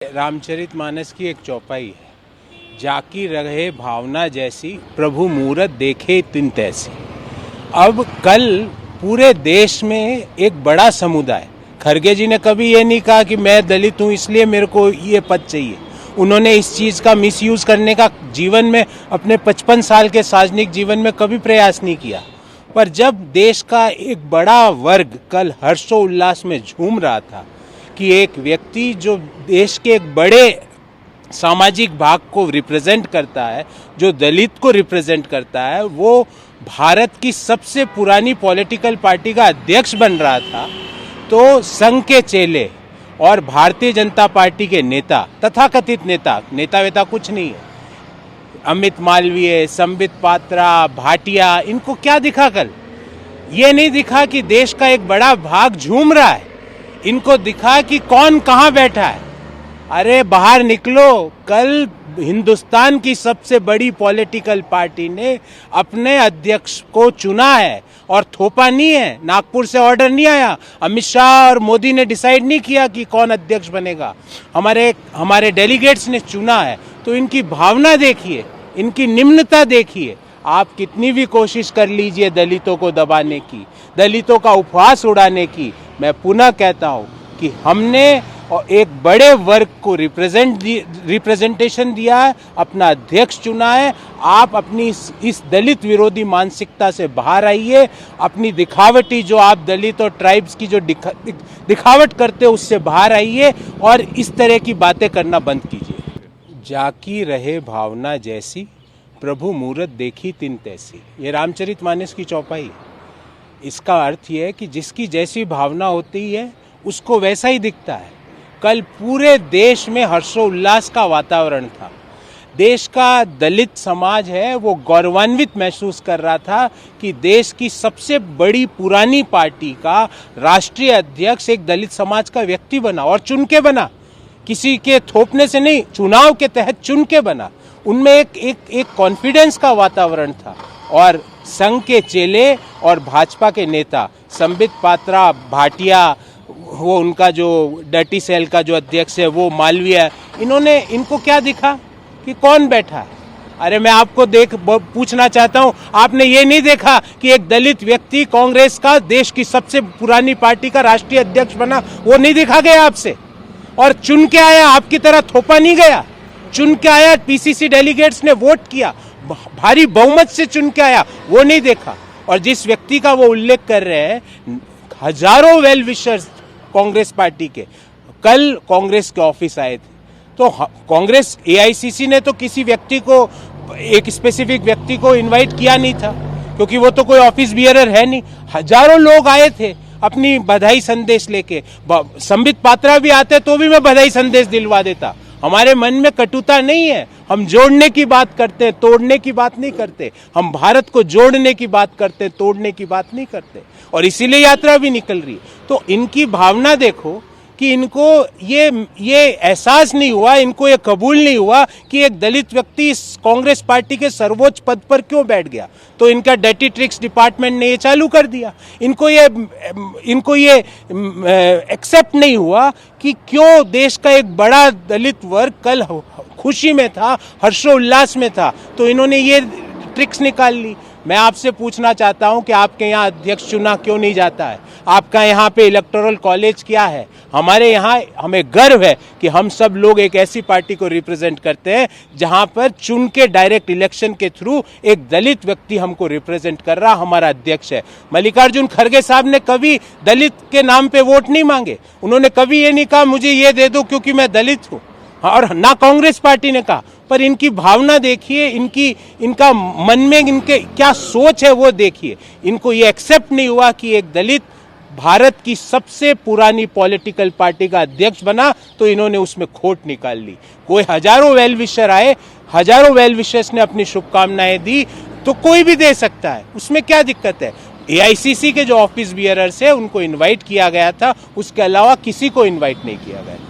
रामचरितमानस की एक चौपाई है, जाकी रहे भावना जैसी प्रभु मूरत देखे तिन तैसी। अब कल पूरे देश में एक बड़ा समुदाय, खरगे जी ने कभी ये नहीं कहा कि मैं दलित हूँ इसलिए मेरे को ये पद चाहिए। उन्होंने इस चीज़ का मिसयूज करने का जीवन में अपने 55 साल के सार्वजनिक जीवन में कभी प्रयास नहीं किया। पर जब देश का एक बड़ा वर्ग कल हर्षोल्लास में झूम रहा था कि एक व्यक्ति जो देश के एक बड़े सामाजिक भाग को रिप्रेजेंट करता है, जो दलित को रिप्रेजेंट करता है, वो भारत की सबसे पुरानी पॉलिटिकल पार्टी का अध्यक्ष बन रहा था, तो संघ के चेले और भारतीय जनता पार्टी के नेता, तथाकथित नेता वेता कुछ नहीं है, अमित मालवीय, संबित पात्रा, भाटिया, इनको क्या दिखा कल? ये नहीं दिखा कि देश का एक बड़ा भाग झूम रहा है। इनको दिखा कि कौन कहाँ बैठा है। अरे बाहर निकलो, कल हिंदुस्तान की सबसे बड़ी पॉलिटिकल पार्टी ने अपने अध्यक्ष को चुना है और थोपा नहीं है। नागपुर से ऑर्डर नहीं आया, अमित शाह और मोदी ने डिसाइड नहीं किया कि कौन अध्यक्ष बनेगा। हमारे डेलीगेट्स ने चुना है। तो इनकी भावना देखिए, इनकी निम्नता देखिए। आप कितनी भी कोशिश कर लीजिए दलितों को दबाने की, दलितों का उपहास उड़ाने की, मैं पुनः कहता हूं कि हमने एक बड़े वर्ग को रिप्रेजेंटेशन दिया है, अपना अध्यक्ष चुना है। आप अपनी इस दलित विरोधी मानसिकता से बाहर आइए। अपनी दिखावटी, जो आप दलित और ट्राइब्स की जो दिखावट करते हो, उससे बाहर आइए और इस तरह की बातें करना बंद कीजिए। जाकी रहे भावना जैसी प्रभु मूरत देखी तिन तैसी, ये रामचरितमानस की चौपाई है। इसका अर्थ ये है कि जिसकी जैसी भावना होती है उसको वैसा ही दिखता है। कल पूरे देश में हर्षोल्लास का वातावरण था। देश का दलित समाज है वो गौरवान्वित महसूस कर रहा था कि देश की सबसे बड़ी पुरानी पार्टी का राष्ट्रीय अध्यक्ष एक दलित समाज का व्यक्ति बना, और चुन के बना, किसी के थोपने से नहीं, चुनाव के तहत चुन के बना। उनमें एक कॉन्फिडेंस का वातावरण था। और संघ के चेले और भाजपा के नेता, संबित पात्रा, भाटिया, वो उनका जो डर्टी सेल का जो अध्यक्ष है, वो मालवीय, इनको क्या दिखा कि कौन बैठा है? अरे मैं आपको पूछना चाहता हूं, आपने ये नहीं देखा कि एक दलित व्यक्ति कांग्रेस का देश की सबसे पुरानी पार्टी का राष्ट्रीय अध्यक्ष बना? वो नहीं दिखा गया आपसे? और चुन के आया, आपकी तरह थोपा नहीं गया, चुन के आया। पीसीसी डेलीगेट्स ने वोट किया, भारी बहुमत से चुन के आया, वो नहीं देखा। और जिस व्यक्ति का वो उल्लेख कर रहे हैं, हजारों वेल विशर्स कांग्रेस पार्टी के कल कांग्रेस के ऑफिस आए थे, तो कांग्रेस एआईसीसी ने तो किसी व्यक्ति को, एक स्पेसिफिक व्यक्ति को इनवाइट किया नहीं था, क्योंकि वो तो कोई ऑफिस बियरर है नहीं। हजारों लोग आए थे अपनी बधाई संदेश लेके। संबित पात्रा भी आते तो भी मैं बधाई संदेश दिलवा देता। हमारे मन में कटुता नहीं है, हम जोड़ने की बात करते हैं, तोड़ने की बात नहीं करते। हम भारत को जोड़ने की बात करते हैं, तोड़ने की बात नहीं करते। और इसीलिए यात्रा भी निकल रही है। तो इनकी भावना देखो कि इनको ये एहसास नहीं हुआ, इनको ये कबूल नहीं हुआ कि एक दलित व्यक्ति इस कांग्रेस पार्टी के सर्वोच्च पद पर क्यों बैठ गया। तो इनका डर्टी ट्रिक्स डिपार्टमेंट ने ये चालू कर दिया। इनको ये एक्सेप्ट नहीं हुआ कि क्यों देश का एक बड़ा दलित वर्ग कल खुशी में था, हर्षोल्लास में था, तो इन्होंने ये ट्रिक्स निकाल ली। मैं आपसे पूछना चाहता हूं कि आपके यहाँ अध्यक्ष चुना क्यों नहीं जाता है? आपका यहाँ पे इलेक्टोरल कॉलेज क्या है? हमारे यहाँ हमें गर्व है कि हम सब लोग एक ऐसी पार्टी को रिप्रेजेंट करते हैं जहाँ पर चुन के डायरेक्ट इलेक्शन के थ्रू एक दलित व्यक्ति हमको रिप्रेजेंट कर रहा हमारा अध्यक्ष है। मल्लिकार्जुन खड़गे साहब ने कभी दलित के नाम पे वोट नहीं मांगे। उन्होंने कभी ये नहीं कहा मुझे ये दे दो क्योंकि मैं दलित हूँ, और ना कांग्रेस पार्टी ने कहा। पर इनकी भावना देखिए, इनका मन में इनके क्या सोच है वो देखिए। इनको ये एक्सेप्ट नहीं हुआ कि एक दलित भारत की सबसे पुरानी पॉलिटिकल पार्टी का अध्यक्ष बना, तो इन्होंने उसमें खोट निकाल ली। कोई हजारों वेल विशर आए, हजारों वेल विशर्स ने अपनी शुभकामनाएं दी, तो कोई भी दे सकता है, उसमें क्या दिक्कत है? एआईसीसी के जो ऑफिस बियरर्स है उनको इनवाइट किया गया था, उसके अलावा किसी को इनवाइट नहीं किया गया।